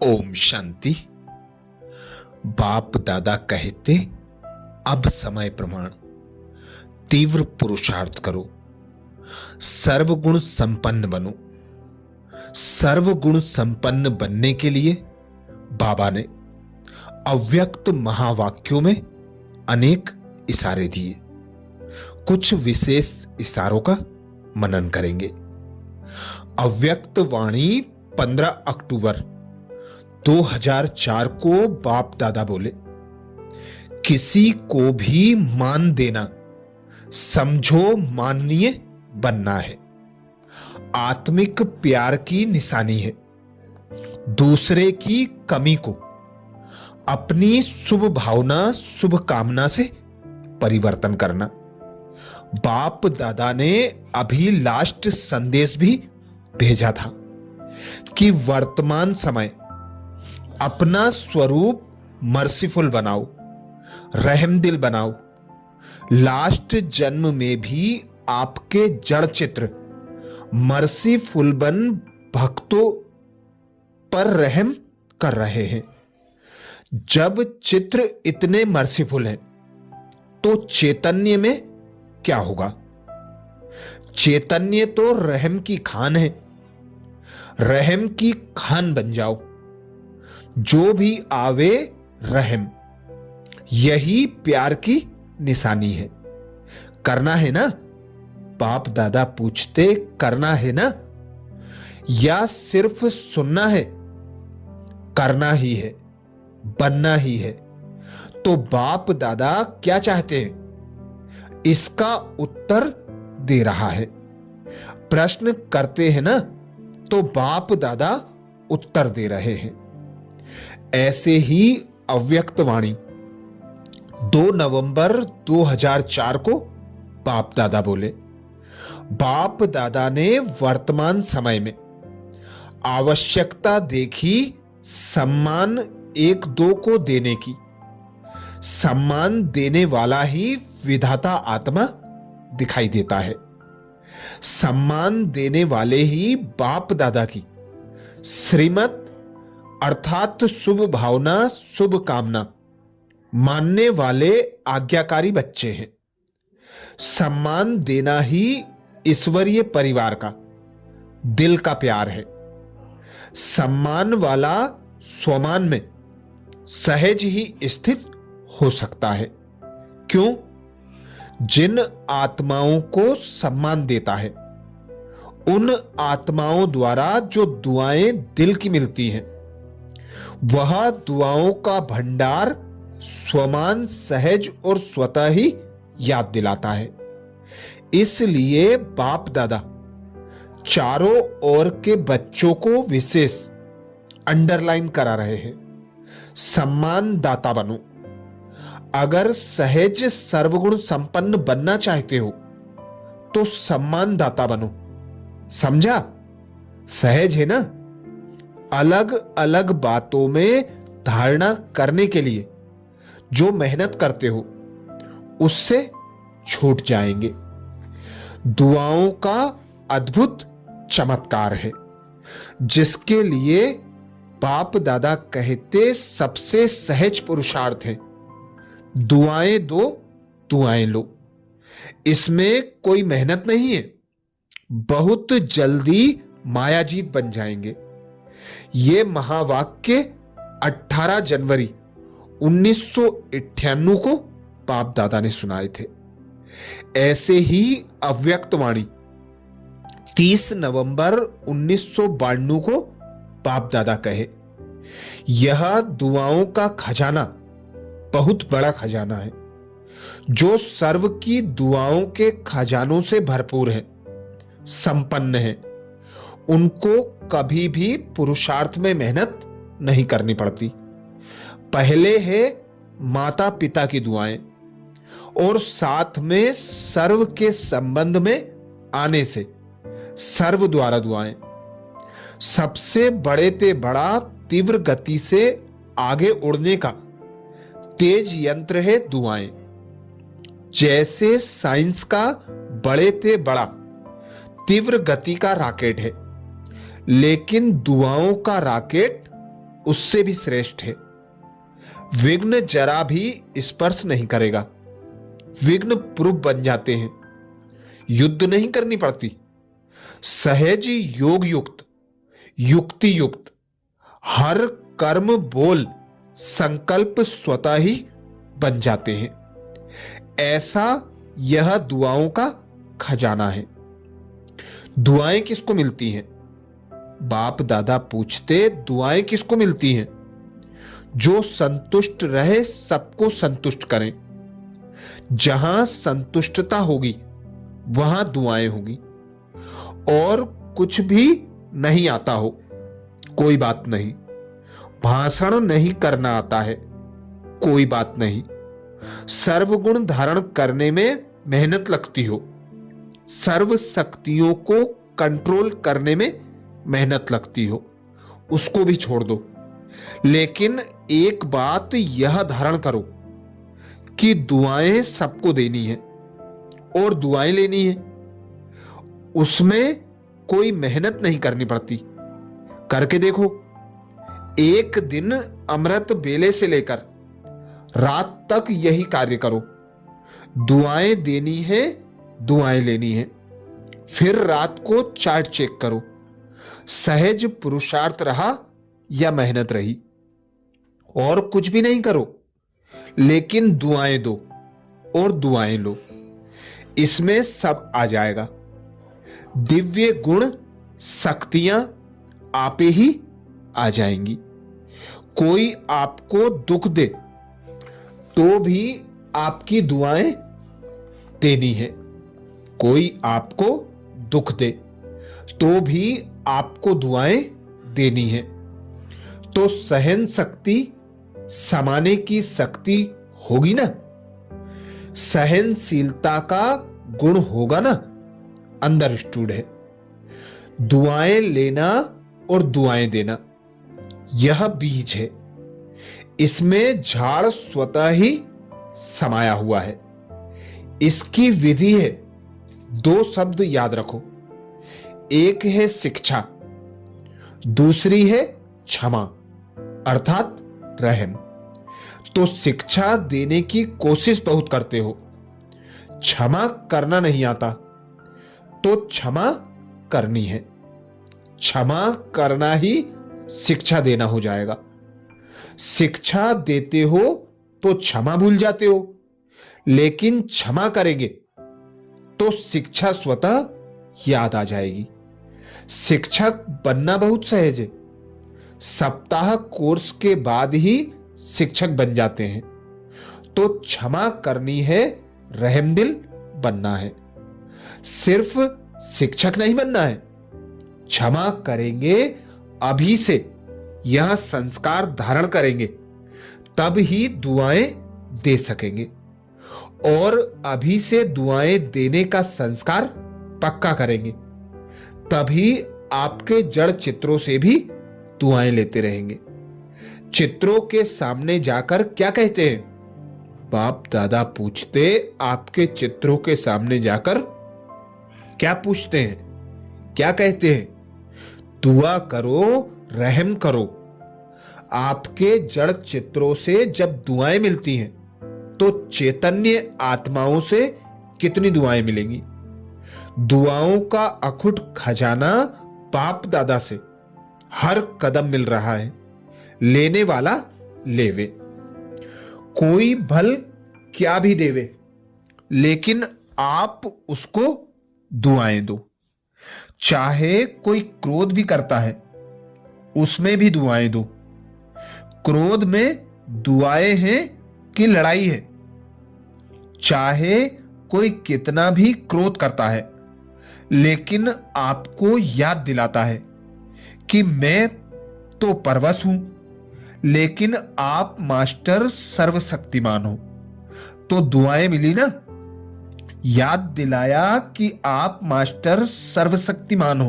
ओम शांति। बाप दादा कहते, अब समय प्रमाण तीव्र पुरुषार्थ करो, सर्वगुण संपन्न बनो। सर्वगुण संपन्न बनने के लिए बाबा ने अव्यक्त महावाक्यों में अनेक इशारे दिए। कुछ विशेष इशारों का मनन करेंगे। अव्यक्त वाणी 15 अक्टूबर 2004 को बाप दादा बोले, किसी को भी मान देना समझो माननीय बनना है। आत्मिक प्यार की निशानी है। दूसरे की कमी को अपनी शुभ भावना शुभ कामना से परिवर्तन करना। बाप दादा ने अभी लास्ट संदेश भी भेजा था कि वर्तमान समय अपना स्वरूप मर्सीफुल बनाओ, रहमदिल बनाओ। लास्ट जन्म में भी आपके जड़ चित्र मर्सीफुल बन भक्तों पर रहम कर रहे हैं। जब चित्र इतने मर्सीफुल हैं तो चैतन्य में क्या होगा? चैतन्य तो रहम की खान है। रहम की खान बन जाओ। जो भी आवे रहम, यही प्यार की निशानी है। करना है ना? बाप दादा पूछते, करना है ना या सिर्फ सुनना है? करना ही है, बनना ही है। तो बाप दादा क्या चाहते हैं, इसका उत्तर दे रहा है। प्रश्न करते हैं ना, तो बाप दादा उत्तर दे रहे हैं। ऐसे ही अव्यक्त वाणी 2 नवंबर 2004 को बाप दादा बोले, बाप दादा ने वर्तमान समय में आवश्यकता देखी सम्मान एक दो को देने की। सम्मान देने वाला ही विधाता आत्मा दिखाई देता है। सम्मान देने वाले ही बाप दादा की श्रीमत अर्थात शुभ भावना शुभ कामना मानने वाले आज्ञाकारी बच्चे हैं। सम्मान देना ही ईश्वरीय परिवार का दिल का प्यार है। सम्मान वाला स्वमान में सहज ही स्थित हो सकता है। क्यों? जिन आत्माओं को सम्मान देता है, उन आत्माओं द्वारा जो दुआएं दिल की मिलती हैं, वह दुआओं का भंडार स्वमान सहज और स्वतः ही याद दिलाता है। इसलिए बाप दादा चारों ओर के बच्चों को विशेष अंडरलाइन करा रहे हैं, सम्मान दाता बनो। अगर सहज सर्वगुण संपन्न बनना चाहते हो तो सम्मान दाता बनो। समझा? सहज है ना? अलग अलग बातों में धारणा करने के लिए जो मेहनत करते हो उससे छूट जाएंगे। दुआओं का अद्भुत चमत्कार है, जिसके लिए बाप दादा कहते सबसे सहज पुरुषार्थ है। दुआएं दो, दुआएं लो। इसमें कोई मेहनत नहीं है। बहुत जल्दी मायाजीत बन जाएंगे। ये महावाक्य 18 जनवरी 1998 को बाप दादा ने सुनाए थे। ऐसे ही अव्यक्त वाणी 30 नवंबर 1992 को बाप दादा कहे, यह दुआओं का खजाना बहुत बड़ा खजाना है, जो सर्व की दुआओं के खजानों से भरपूर है, संपन्न है। उनको कभी भी पुरुषार्थ में मेहनत नहीं करनी पड़ती। पहले है माता पिता की दुआएं और साथ में सर्व के संबंध में आने से सर्व द्वारा दुआएं। सबसे बड़े ते बड़ा तीव्र गति से आगे उड़ने का तेज यंत्र है दुआएं। जैसे साइंस का बड़े ते बड़ा तीव्र गति का रॉकेट है, लेकिन दुआओं का रॉकेट उससे भी श्रेष्ठ है। विघ्न जरा भी स्पर्श नहीं करेगा। विघ्न प्रूफ बन जाते हैं। युद्ध नहीं करनी पड़ती। सहज योग युक्त, युक्ति युक्त हर कर्म बोल संकल्प स्वतः ही बन जाते हैं। ऐसा यह दुआओं का खजाना है। दुआएं किसको मिलती हैं? बाप दादा पूछते, दुआएं किसको मिलती हैं? जो संतुष्ट रहे, सबको संतुष्ट करें। जहां संतुष्टता होगी वहां दुआएं होगी। और कुछ भी नहीं आता हो, कोई बात नहीं। भाषण नहीं करना आता है, कोई बात नहीं। सर्वगुण धारण करने में मेहनत लगती हो, सर्व शक्तियों को कंट्रोल करने में मेहनत लगती हो, उसको भी छोड़ दो। लेकिन एक बात यह धारण करो कि दुआएं सबको देनी है और दुआएं लेनी है। उसमें कोई मेहनत नहीं करनी पड़ती। करके देखो। एक दिन अमृत बेले से लेकर रात तक यही कार्य करो। दुआएं देनी है, दुआएं लेनी है। फिर रात को चार्ट चेक करो, सहज पुरुषार्थ रहा या मेहनत रही। और कुछ भी नहीं करो, लेकिन दुआएं दो और दुआएं लो। इसमें सब आ जाएगा। दिव्य गुण शक्तियां आपे ही आ जाएंगी। कोई आपको दुख दे तो भी आपकी दुआएं देनी है। कोई आपको दुख दे तो भी आपको दुआएं देनी है। तो सहन शक्ति, समाने की शक्ति होगी ना। सहनशीलता का गुण होगा ना, अंदर स्टूड है। दुआएं लेना और दुआएं देना, यह बीज है। इसमें झाड़ स्वतः ही समाया हुआ है। इसकी विधि है। दो शब्द याद रखो। एक है शिक्षा, दूसरी है क्षमा अर्थात रहम। तो शिक्षा देने की कोशिश बहुत करते हो, क्षमा करना नहीं आता, तो क्षमा करनी है। क्षमा करना ही शिक्षा देना हो जाएगा। शिक्षा देते हो तो क्षमा भूल जाते हो, लेकिन क्षमा करेंगे तो शिक्षा स्वतः याद आ जाएगी। शिक्षक बनना बहुत सहज है। सप्ताह कोर्स के बाद ही शिक्षक बन जाते हैं। तो क्षमा करनी है, रहमदिल बनना है। सिर्फ शिक्षक नहीं बनना है। क्षमा करेंगे, अभी से यह संस्कार धारण करेंगे, तब ही दुआएं दे सकेंगे। और अभी से दुआएं देने का संस्कार पक्का करेंगे, तभी आपके जड़ चित्रों से भी दुआएं लेते रहेंगे। चित्रों के सामने जाकर क्या कहते हैं? बाप दादा पूछते, आपके चित्रों के सामने जाकर क्या पूछते हैं, क्या कहते हैं? दुआ करो, रहम करो। आपके जड़ चित्रों से जब दुआएं मिलती हैं तो चैतन्य आत्माओं से कितनी दुआएं मिलेंगी। दुआओं का अखुट खजाना बाप दादा से हर कदम मिल रहा है। लेने वाला लेवे। कोई भल क्या भी देवे, लेकिन आप उसको दुआएं दो। चाहे कोई क्रोध भी करता है, उसमें भी दुआएं दो। क्रोध में दुआएं हैं कि लड़ाई है? चाहे कोई कितना भी क्रोध करता है, लेकिन आपको याद दिलाता है कि मैं तो परवश हूं, लेकिन आप मास्टर सर्वशक्तिमान हो, तो दुआएं मिली ना। याद दिलाया कि आप मास्टर सर्वशक्तिमान हो,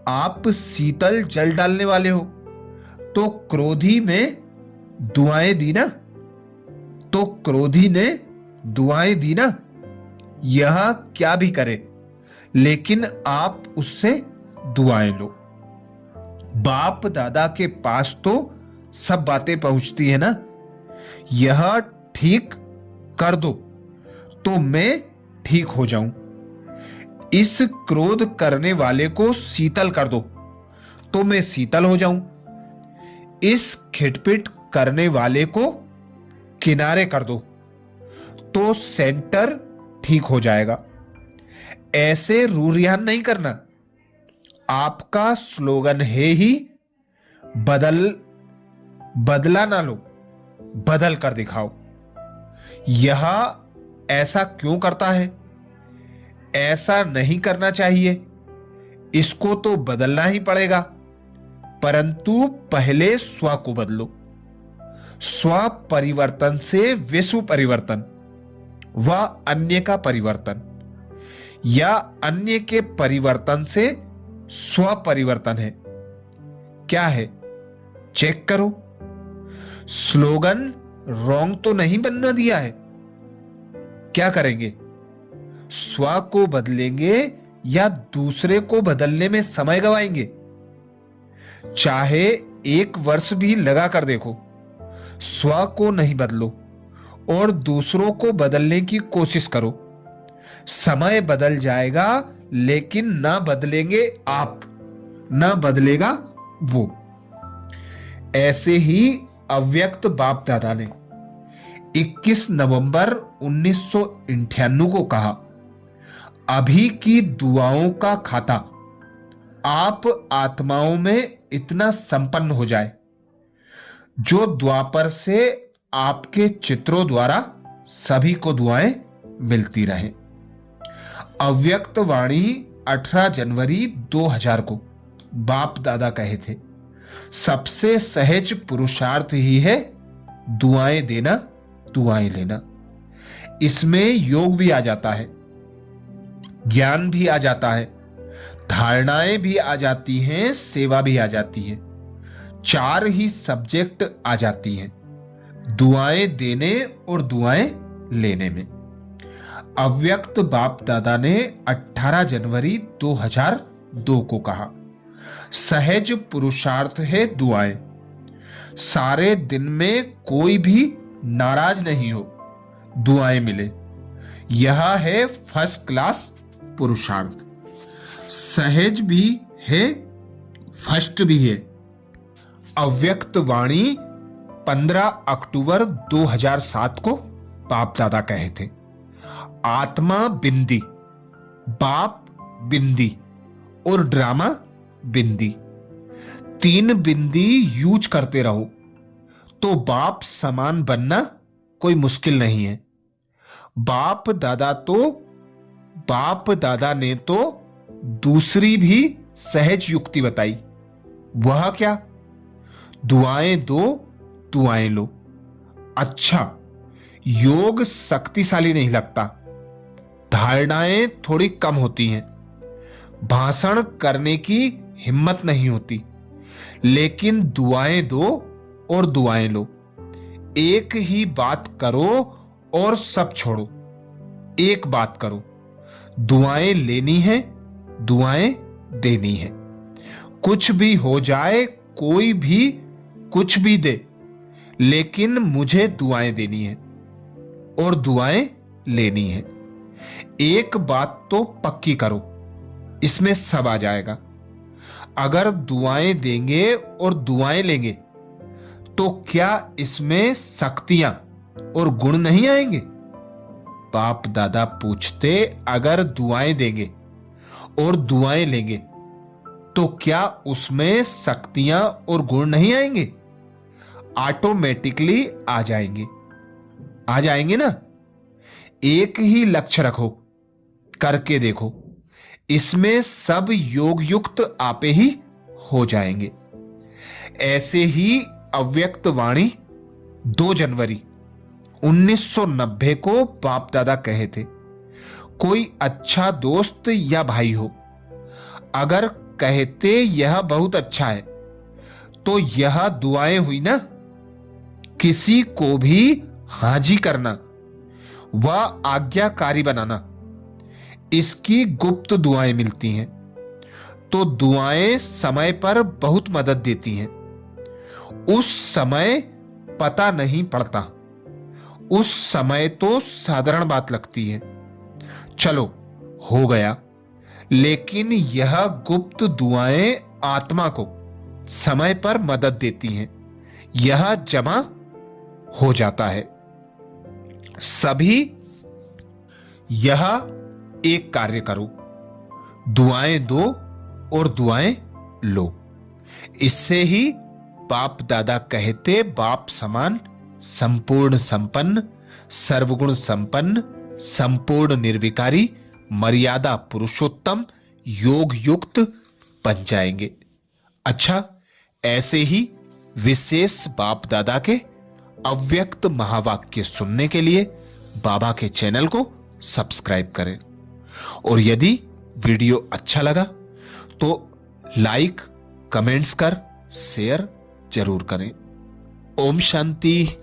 आप शीतल जल डालने वाले हो, तो क्रोधी में दुआएं दी ना। तो क्रोधी ने दुआएं दी ना। यह क्या भी करे, लेकिन आप उससे दुआएं लो। बाप दादा के पास तो सब बातें पहुंचती है ना। यह ठीक कर दो तो मैं ठीक हो जाऊं, इस क्रोध करने वाले को शीतल कर दो तो मैं शीतल हो जाऊं, इस खिटपिट करने वाले को किनारे कर दो तो सेंटर ठीक हो जाएगा। ऐसे रूरियान नहीं करना। आपका स्लोगन है ही बदला ना लो, बदल कर दिखाओ। यह ऐसा क्यों करता है? ऐसा नहीं करना चाहिए, इसको तो बदलना ही पड़ेगा। परंतु पहले स्व को बदलो। स्व परिवर्तन से विश्व परिवर्तन व अन्य का परिवर्तन, या अन्य के परिवर्तन से स्व परिवर्तन है। क्या है? चेक करो। स्लोगन रॉन्ग तो नहीं बनना दिया है। क्या करेंगे? स्व को बदलेंगे या दूसरे को बदलने में समय गवाएंगे? चाहे 1 वर्ष भी लगा कर देखो, स्व को नहीं बदलो और दूसरों को बदलने की कोशिश करो। समय बदल जाएगा, लेकिन ना बदलेंगे आप, ना बदलेगा वो। ऐसे ही अव्यक्त बाप दादा ने 21 नवंबर 1998 को कहा, अभी की दुआओं का खाता आप आत्माओं में इतना संपन्न हो जाए जो द्वापर से आपके चित्रों द्वारा सभी को दुआएं मिलती रहें। अव्यक्त वाणी 18 जनवरी 2000 को बाप दादा कहे थे, सबसे सहज पुरुषार्थ ही है दुआएं देना, दुआएं लेना। इसमें योग भी आ जाता है, ज्ञान भी आ जाता है, धारणाएं भी आ जाती हैं, सेवा भी आ जाती है। 4 ही सब्जेक्ट आ जाती हैं दुआएं देने और दुआएं लेने में। अव्यक्त बाप दादा ने 18 जनवरी 2002 को कहा, सहज पुरुषार्थ है दुआएं। सारे दिन में कोई भी नाराज नहीं हो, दुआएं मिले। यह है फर्स्ट क्लास पुरुषार्थ। सहज भी है, फर्स्ट भी है। अव्यक्त वाणी 15 अक्टूबर 2007 को बाप दादा कहे थे, आत्मा बिंदी, बाप बिंदी और ड्रामा बिंदी। 3 बिंदी यूज करते रहो तो बाप समान बनना कोई मुश्किल नहीं है। बाप दादा ने तो दूसरी भी सहज युक्ति बताई। वह क्या? दुआएं दो, दुआएं लो। अच्छा, योग शक्तिशाली नहीं लगता, धारणाएं थोड़ी कम होती हैं, भाषण करने की हिम्मत नहीं होती, लेकिन दुआएं दो और दुआएं लो। एक ही बात करो और सब छोड़ो। एक बात करो, दुआएं लेनी है, दुआएं देनी है। कुछ भी हो जाए, कोई भी कुछ भी दे, लेकिन मुझे दुआएं देनी है और दुआएं लेनी है। एक बात तो पक्की करो, इसमें सब आ जाएगा। अगर दुआएं देंगे और दुआएं लेंगे तो क्या इसमें शक्तियां और गुण नहीं आएंगे? बाप दादा पूछते, अगर दुआएं देंगे और दुआएं लेंगे तो क्या उसमें शक्तियां और गुण नहीं आएंगे? ऑटोमेटिकली आ जाएंगे। आ जाएंगे ना। एक ही लक्ष्य रखो, करके देखो, इसमें सब योग युक्त आपे ही हो जाएंगे। ऐसे ही अव्यक्त वाणी 2 जनवरी 1990 को बाप दादा कहे थे, कोई अच्छा दोस्त या भाई हो, अगर कहते यह बहुत अच्छा है तो यह दुआएं हुई ना। किसी को भी हाजी करना व आज्ञाकारी बनाना, इसकी गुप्त दुआएं मिलती हैं। तो दुआएं समय पर बहुत मदद देती हैं। उस समय पता नहीं पड़ता, उस समय तो साधारण बात लगती है, चलो हो गया। लेकिन यह गुप्त दुआएं आत्मा को समय पर मदद देती हैं, यह जमा हो जाता है। सभी यह एक कार्य करो, दुआएं दो और दुआएं लो। इससे ही बाप दादा कहते, बाप समान संपूर्ण संपन्न, सर्वगुण संपन्न, संपूर्ण निर्विकारी, मर्यादा पुरुषोत्तम, योग युक्त बन जाएंगे। अच्छा, ऐसे ही विशेष बाप दादा के अव्यक्त महावाक्य सुनने के लिए बाबा के चैनल को सब्सक्राइब करें। और यदि वीडियो अच्छा लगा तो लाइक, कमेंट्स कर शेयर जरूर करें। ओम शांति।